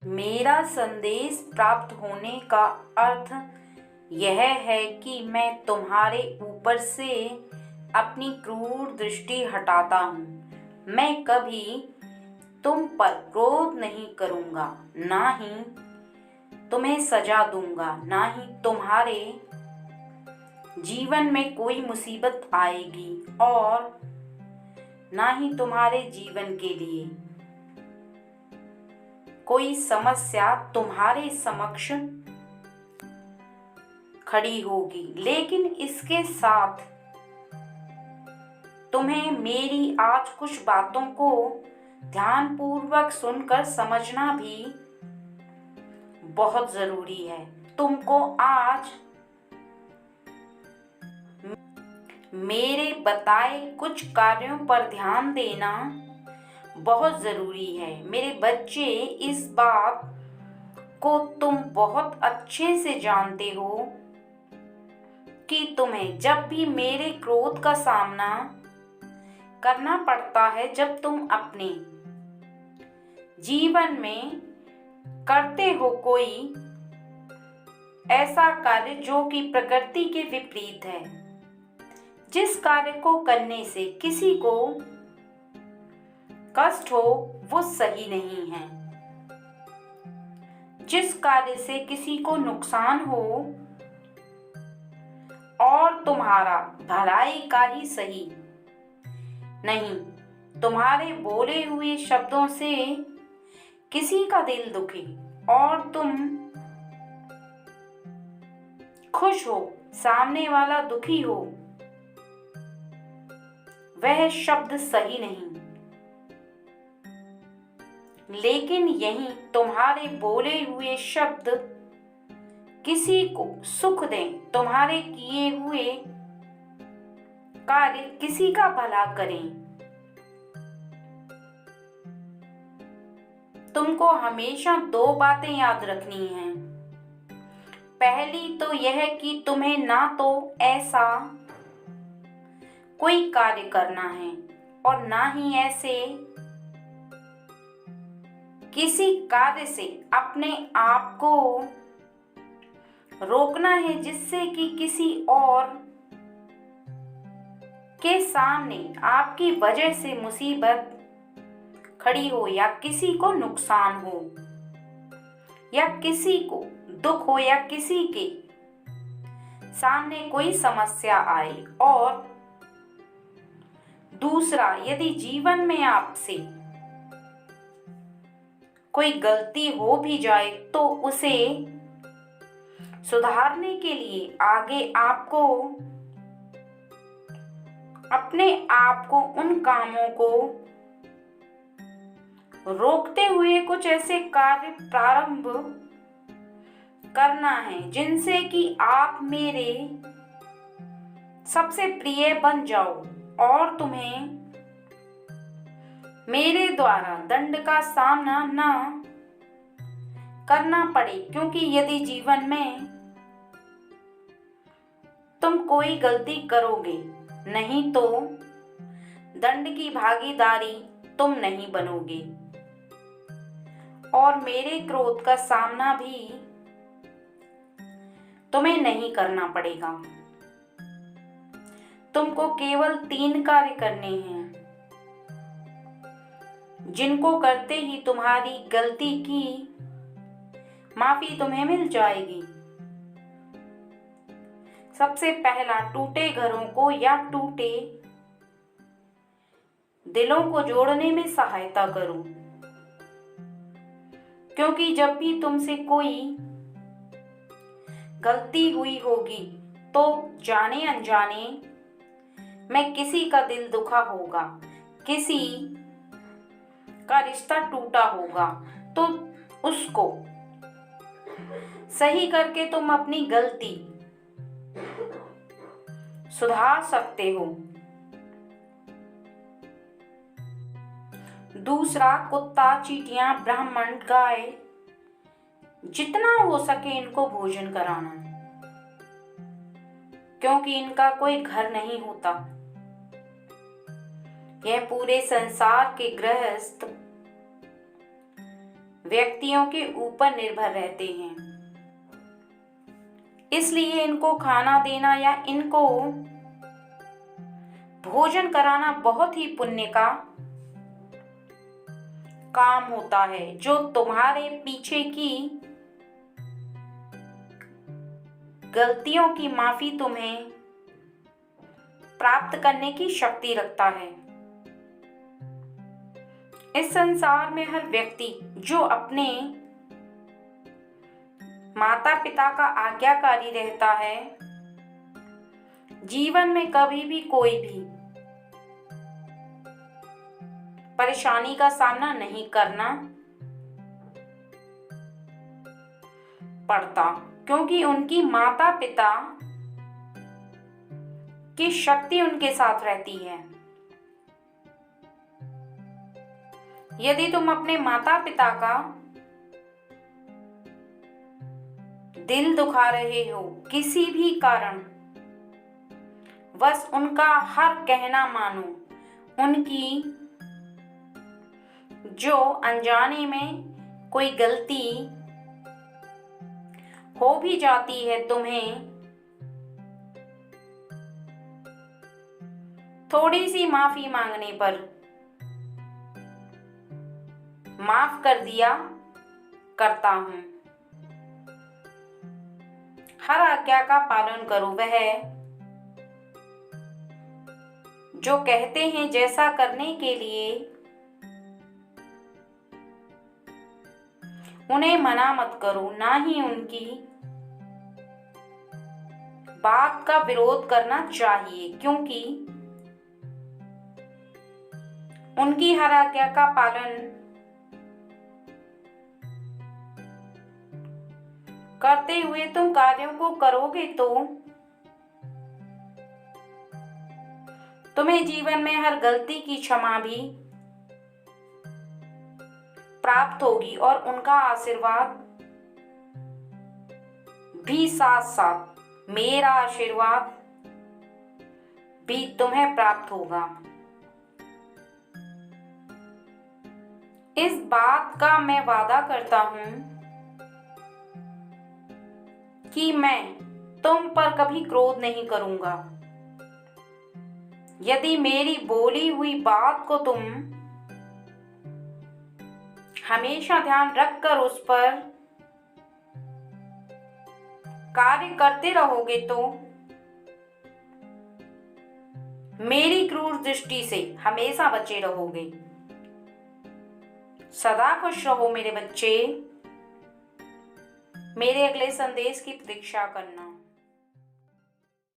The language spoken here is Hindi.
मेरा संदेश प्राप्त होने का अर्थ यह है कि मैं तुम्हारे ऊपर से अपनी क्रूर दृष्टि हटाता हूँ। मैं कभी तुम पर क्रोध नहीं करूँगा, ना ही तुम्हें सजा दूंगा, ना ही तुम्हारे जीवन में कोई मुसीबत आएगी और ना ही तुम्हारे जीवन के लिए कोई समस्या तुम्हारे समक्ष खड़ी होगी। लेकिन इसके साथ तुम्हें मेरी आज कुछ बातों को ध्यानपूर्वक सुनकर समझना भी बहुत जरूरी है। तुमको आज मेरे बताए कुछ कार्यों पर ध्यान देना बहुत जरूरी है। मेरे बच्चे, इस बात को तुम बहुत अच्छे से जानते हो कि तुम्हें जब भी मेरे क्रोध का सामना करना पड़ता है, जब तुम अपने जीवन में करते हो कोई ऐसा कार्य जो कि प्रकृति के विपरीत है, जिस कार्य को करने से किसी को कष्ट हो, वो सही नहीं है। जिस कार्य से किसी को नुकसान हो और तुम्हारा भलाई का ही सही नहीं, तुम्हारे बोले हुए शब्दों से किसी का दिल दुखे और तुम खुश हो, सामने वाला दुखी हो, वह शब्द सही नहीं। लेकिन यही तुम्हारे बोले हुए शब्द किसी को सुख दें, तुम्हारे किए हुए कार्य किसी का भला करें। तुमको हमेशा दो बातें याद रखनी हैं। पहली तो यह कि तुम्हें ना तो ऐसा कोई कार्य करना है और ना ही ऐसे किसी कार्य से अपने आप को रोकना है जिससे कि किसी और के सामने आपकी वजह से मुसीबत खड़ी हो या किसी को नुकसान हो या किसी को दुख हो या किसी के सामने कोई समस्या आए। और दूसरा, यदि जीवन में आपसे कोई गलती हो भी जाए तो उसे सुधारने के लिए आगे आपको अपने आप को उन कामों को रोकते हुए कुछ ऐसे कार्य प्रारंभ करना है जिनसे कि आप मेरे सबसे प्रिय बन जाओ और तुम्हें मेरे द्वारा दंड का सामना न करना पड़े। क्योंकि यदि जीवन में तुम कोई गलती करोगे नहीं तो दंड की भागीदारी तुम नहीं बनोगे और मेरे क्रोध का सामना भी तुम्हें नहीं करना पड़ेगा। तुमको केवल 3 कार्य करने हैं जिनको करते ही तुम्हारी गलती की माफी तुम्हें मिल जाएगी। सबसे पहला, टूटे घरों को या टूटे दिलों को जोड़ने में सहायता करो। क्योंकि जब भी तुमसे कोई गलती हुई होगी तो जाने अनजाने में किसी का दिल दुखा होगा, किसी का रिश्ता टूटा होगा, तो उसको सही करके तुम अपनी गलती सुधार सकते हो। दूसरा, कुत्ता, चींटियां, ब्राह्मण, गाय, जितना हो सके इनको भोजन कराना, क्योंकि इनका कोई घर नहीं होता। यह पूरे संसार के गृहस्थ व्यक्तियों के ऊपर निर्भर रहते हैं। इसलिए इनको खाना देना या इनको भोजन कराना बहुत ही पुण्य का काम होता है, जो तुम्हारे पीछे की गलतियों की माफी तुम्हें प्राप्त करने की शक्ति रखता है। इस संसार में हर व्यक्ति जो अपने माता पिता का आज्ञाकारी रहता है, जीवन में कभी भी कोई भी परेशानी का सामना नहीं करना पड़ता, क्योंकि उनकी माता पिता की शक्ति उनके साथ रहती है। यदि तुम अपने माता पिता का दिल दुखा रहे हो किसी भी कारण, बस उनका हर कहना मानो, उनकी जो अनजाने में कोई गलती हो भी जाती है, तुम्हें थोड़ी सी माफी मांगने पर माफ कर दिया करता हूं। हर आज्ञा का पालन करो। वह जो कहते हैं जैसा करने के लिए उन्हें मना मत करो, ना ही उनकी बात का विरोध करना चाहिए, क्योंकि उनकी हर आज्ञा का पालन करते हुए तुम कार्यों को करोगे तो तुम्हें जीवन में हर गलती की क्षमा भी प्राप्त होगी और उनका आशीर्वाद भी साथ साथ मेरा आशीर्वाद भी तुम्हें प्राप्त होगा। इस बात का मैं वादा करता हूं कि मैं तुम पर कभी क्रोध नहीं करूंगा। यदि मेरी बोली हुई बात को तुम हमेशा ध्यान रखकर उस पर कार्य करते रहोगे तो मेरी क्रूर दृष्टि से हमेशा बचे रहोगे। सदा खुश रहो मेरे बच्चे। मेरे अगले संदेश की प्रतीक्षा करना।